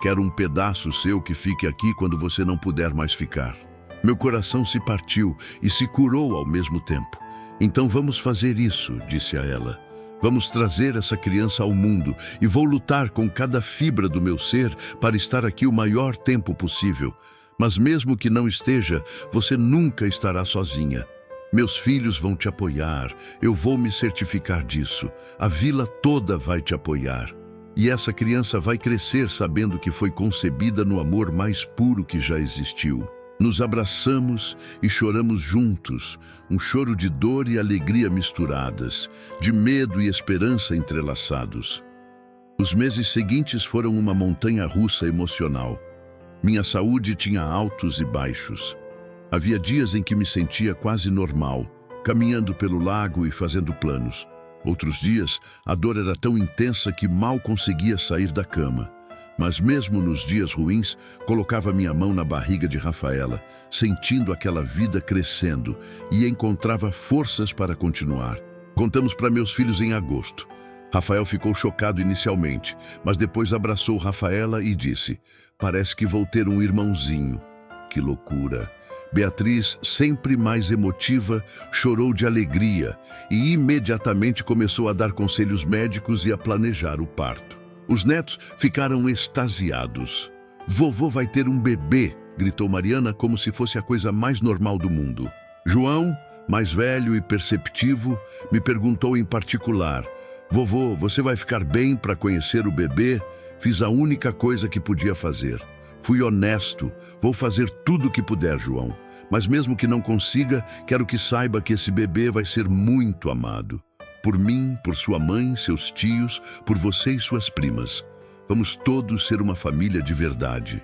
Quero um pedaço seu que fique aqui quando você não puder mais ficar. Meu coração se partiu e se curou ao mesmo tempo. Então vamos fazer isso, disse a ela. Vamos trazer essa criança ao mundo e vou lutar com cada fibra do meu ser para estar aqui o maior tempo possível. Mas mesmo que não esteja, você nunca estará sozinha. Meus filhos vão te apoiar, eu vou me certificar disso. A vila toda vai te apoiar. E essa criança vai crescer sabendo que foi concebida no amor mais puro que já existiu. Nos abraçamos e choramos juntos, um choro de dor e alegria misturadas, de medo e esperança entrelaçados. Os meses seguintes foram uma montanha-russa emocional. Minha saúde tinha altos e baixos. Havia dias em que me sentia quase normal, caminhando pelo lago e fazendo planos. Outros dias, a dor era tão intensa que mal conseguia sair da cama. Mas mesmo nos dias ruins, colocava minha mão na barriga de Rafaela, sentindo aquela vida crescendo, e encontrava forças para continuar. Contamos para meus filhos em agosto. Rafael ficou chocado inicialmente, mas depois abraçou Rafaela e disse: "Parece que vou ter um irmãozinho." Que loucura! Beatriz, sempre mais emotiva, chorou de alegria e imediatamente começou a dar conselhos médicos e a planejar o parto. Os netos ficaram extasiados. "Vovô vai ter um bebê!" gritou Mariana como se fosse a coisa mais normal do mundo. João, mais velho e perceptivo, me perguntou em particular: "Vovô, você vai ficar bem para conhecer o bebê?" Fiz a única coisa que podia fazer. Fui honesto. "Vou fazer tudo o que puder, João. Mas mesmo que não consiga, quero que saiba que esse bebê vai ser muito amado. Por mim, por sua mãe, seus tios, por você e suas primas. Vamos todos ser uma família de verdade."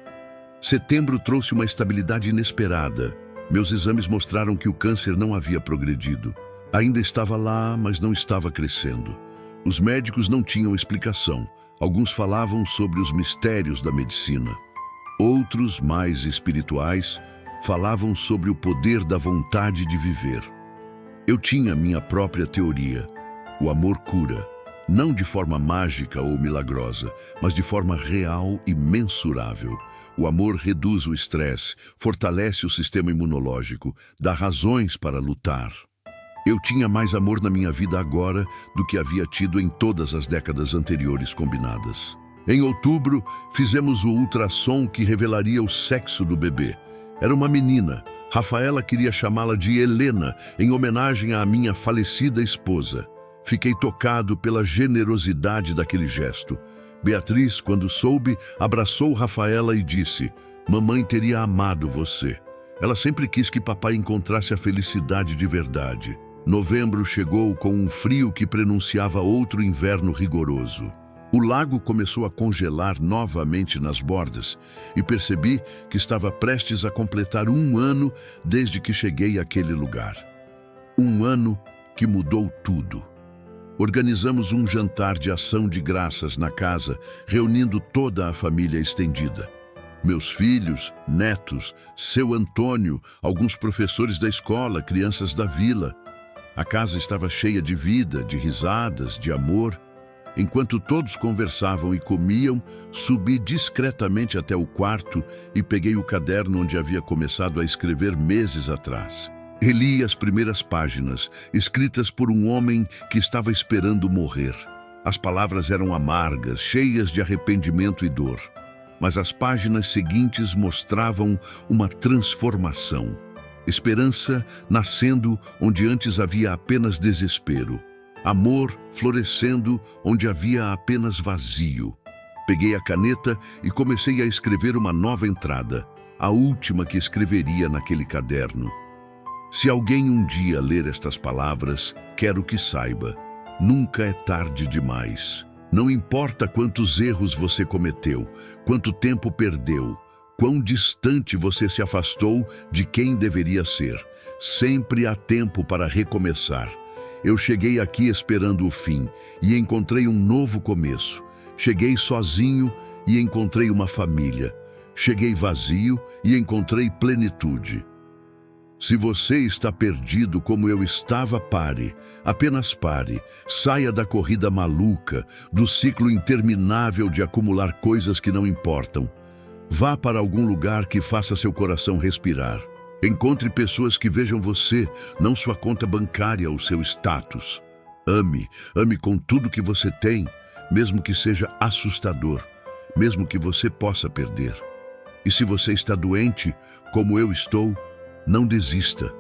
Setembro trouxe uma estabilidade inesperada. Meus exames mostraram que o câncer não havia progredido. Ainda estava lá, mas não estava crescendo. Os médicos não tinham explicação. Alguns falavam sobre os mistérios da medicina. Outros, mais espirituais, falavam sobre o poder da vontade de viver. Eu tinha minha própria teoria. O amor cura, não de forma mágica ou milagrosa, mas de forma real e mensurável. O amor reduz o estresse, fortalece o sistema imunológico, dá razões para lutar. Eu tinha mais amor na minha vida agora do que havia tido em todas as décadas anteriores combinadas. Em outubro, fizemos o ultrassom que revelaria o sexo do bebê. Era uma menina. Rafaela queria chamá-la de Helena, em homenagem à minha falecida esposa. Fiquei tocado pela generosidade daquele gesto. Beatriz, quando soube, abraçou Rafaela e disse: "Mamãe teria amado você. Ela sempre quis que papai encontrasse a felicidade de verdade." Novembro chegou com um frio que prenunciava outro inverno rigoroso. O lago começou a congelar novamente nas bordas e percebi que estava prestes a completar 1 ano desde que cheguei àquele lugar. 1 ano que mudou tudo. Organizamos um jantar de ação de graças na casa, reunindo toda a família estendida. Meus filhos, netos, seu Antônio, alguns professores da escola, crianças da vila. A casa estava cheia de vida, de risadas, de amor. Enquanto todos conversavam e comiam, subi discretamente até o quarto e peguei o caderno onde havia começado a escrever meses atrás. Reli as primeiras páginas, escritas por um homem que estava esperando morrer. As palavras eram amargas, cheias de arrependimento e dor. Mas as páginas seguintes mostravam uma transformação. Esperança nascendo onde antes havia apenas desespero. Amor florescendo onde havia apenas vazio. Peguei a caneta e comecei a escrever uma nova entrada, a última que escreveria naquele caderno. Se alguém um dia ler estas palavras, quero que saiba: nunca é tarde demais. Não importa quantos erros você cometeu, quanto tempo perdeu, quão distante você se afastou de quem deveria ser. Sempre há tempo para recomeçar. Eu cheguei aqui esperando o fim e encontrei um novo começo. Cheguei sozinho e encontrei uma família. Cheguei vazio e encontrei plenitude. Se você está perdido como eu estava, pare. Apenas pare. Saia da corrida maluca, do ciclo interminável de acumular coisas que não importam. Vá para algum lugar que faça seu coração respirar. Encontre pessoas que vejam você, não sua conta bancária ou seu status. Ame com tudo que você tem, mesmo que seja assustador, mesmo que você possa perder. E se você está doente, como eu estou, não desista.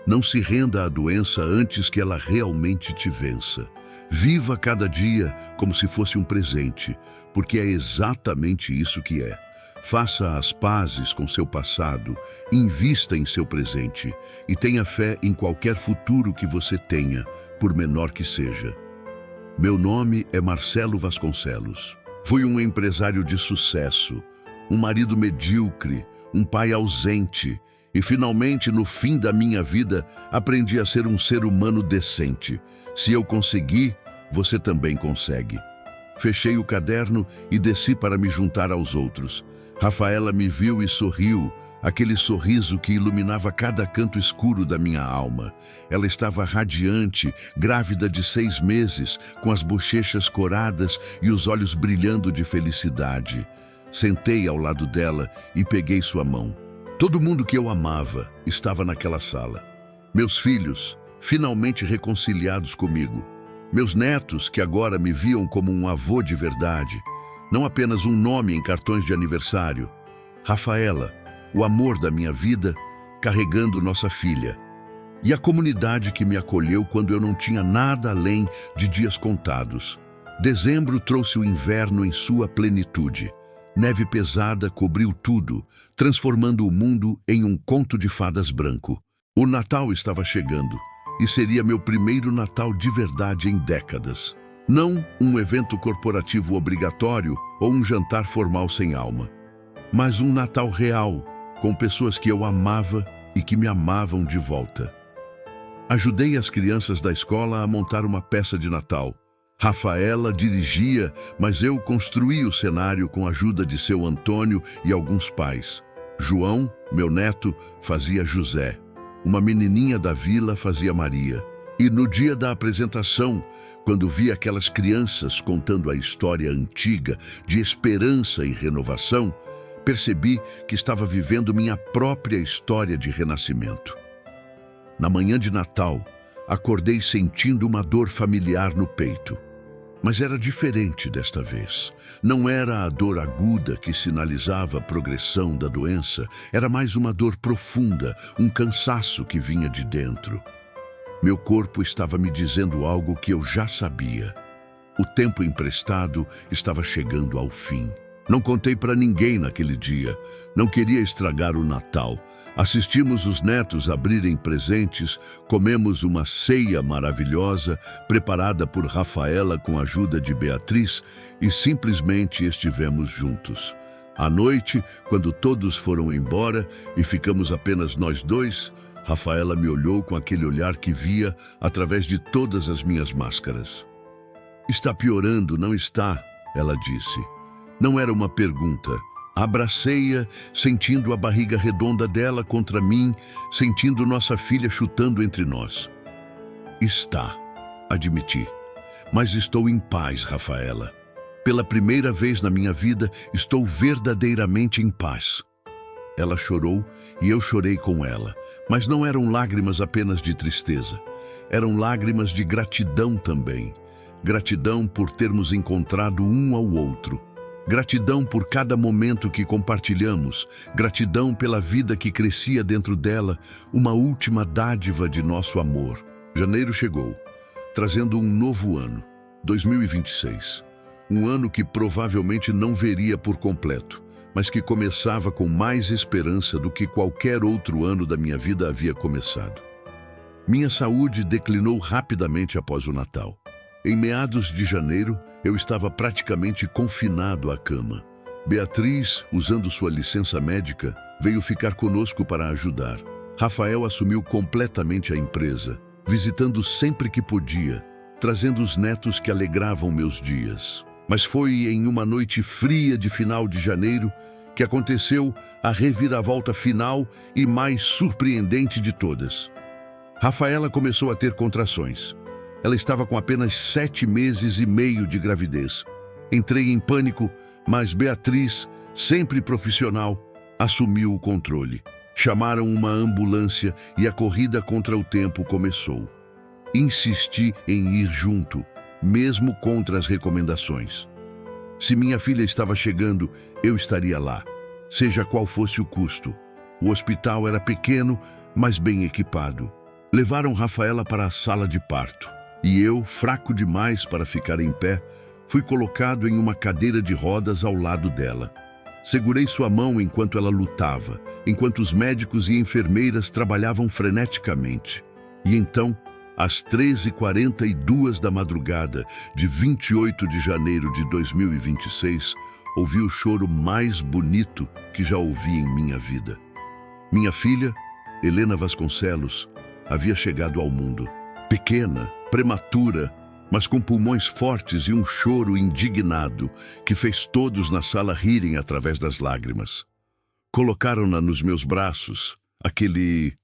Não se renda à doença antes que ela realmente te vença. Viva cada dia como se fosse um presente, porque é exatamente isso que é. Faça as pazes com seu passado, invista em seu presente e tenha fé em qualquer futuro que você tenha, por menor que seja. Meu nome é Marcelo Vasconcelos. Fui um empresário de sucesso, um marido medíocre, um pai ausente E finalmente, no fim da minha vida, aprendi a ser um ser humano decente. Se eu consegui, você também consegue. Fechei o caderno e desci para me juntar aos outros. Rafaela me viu e sorriu, aquele sorriso que iluminava cada canto escuro da minha alma. Ela estava radiante, grávida de 6 meses, com as bochechas coradas e os olhos brilhando de felicidade. Sentei ao lado dela e peguei sua mão. Todo mundo que eu amava estava naquela sala. Meus filhos, finalmente reconciliados comigo. Meus netos, que agora me viam como um avô de verdade. Não apenas um nome em cartões de aniversário. Rafaela, o amor da minha vida, carregando nossa filha. E a comunidade que me acolheu quando eu não tinha nada além de dias contados. Dezembro trouxe o inverno em sua plenitude. Neve pesada cobriu tudo, transformando o mundo em um conto de fadas branco. O Natal estava chegando, e seria meu primeiro Natal de verdade em décadas. Não um evento corporativo obrigatório ou um jantar formal sem alma, mas um Natal real, com pessoas que eu amava e que me amavam de volta. Ajudei as crianças da escola a montar uma peça de Natal. Rafaela dirigia, mas eu construí o cenário com a ajuda de seu Antônio e alguns pais. João, meu neto, fazia José. Uma menininha da vila fazia Maria. E no dia da apresentação, quando vi aquelas crianças contando a história antiga de esperança e renovação, percebi que estava vivendo minha própria história de renascimento. Na manhã de Natal, acordei sentindo uma dor familiar no peito. Mas era diferente desta vez. Não era a dor aguda que sinalizava a progressão da doença, era mais uma dor profunda, um cansaço que vinha de dentro. Meu corpo estava me dizendo algo que eu já sabia. O tempo emprestado estava chegando ao fim. Não contei para ninguém naquele dia. Não queria estragar o Natal. Assistimos os netos abrirem presentes, comemos uma ceia maravilhosa, preparada por Rafaela com a ajuda de Beatriz, e simplesmente estivemos juntos. À noite, quando todos foram embora e ficamos apenas nós dois, Rafaela me olhou com aquele olhar que via através de todas as minhas máscaras. "Está piorando, não está?" ela disse. Não era uma pergunta. Abracei-a, sentindo a barriga redonda dela contra mim, sentindo nossa filha chutando entre nós. "Está", admiti. "Mas estou em paz, Rafaela. Pela primeira vez na minha vida, estou verdadeiramente em paz." Ela chorou e eu chorei com ela, mas não eram lágrimas apenas de tristeza. Eram lágrimas de gratidão também. Gratidão por termos encontrado um ao outro. Gratidão por cada momento que compartilhamos, gratidão pela vida que crescia dentro dela, uma última dádiva de nosso amor. Janeiro chegou, trazendo um novo ano, 2026. Um ano que provavelmente não veria por completo, mas que começava com mais esperança do que qualquer outro ano da minha vida havia começado. Minha saúde declinou rapidamente após o Natal. Em meados de janeiro, eu estava praticamente confinado à cama. Beatriz, usando sua licença médica, veio ficar conosco para ajudar. Rafael assumiu completamente a empresa, visitando sempre que podia, trazendo os netos que alegravam meus dias. Mas foi em uma noite fria de final de janeiro que aconteceu a reviravolta final e mais surpreendente de todas. Rafaela começou a ter contrações. Ela estava com apenas 7 meses e meio de gravidez. Entrei em pânico, mas Beatriz, sempre profissional, assumiu o controle. Chamaram uma ambulância e a corrida contra o tempo começou. Insisti em ir junto, mesmo contra as recomendações. Se minha filha estava chegando, eu estaria lá, seja qual fosse o custo. O hospital era pequeno, mas bem equipado. Levaram Rafaela para a sala de parto. E eu, fraco demais para ficar em pé, fui colocado em uma cadeira de rodas ao lado dela. Segurei sua mão enquanto ela lutava, enquanto os médicos e enfermeiras trabalhavam freneticamente. E então, às 13h42 da madrugada de 28 de janeiro de 2026, ouvi o choro mais bonito que já ouvi em minha vida. Minha filha, Helena Vasconcelos havia chegado ao mundo. Pequena, prematura, mas com pulmões fortes e um choro indignado que fez todos na sala rirem através das lágrimas. Colocaram-na nos meus braços, aquele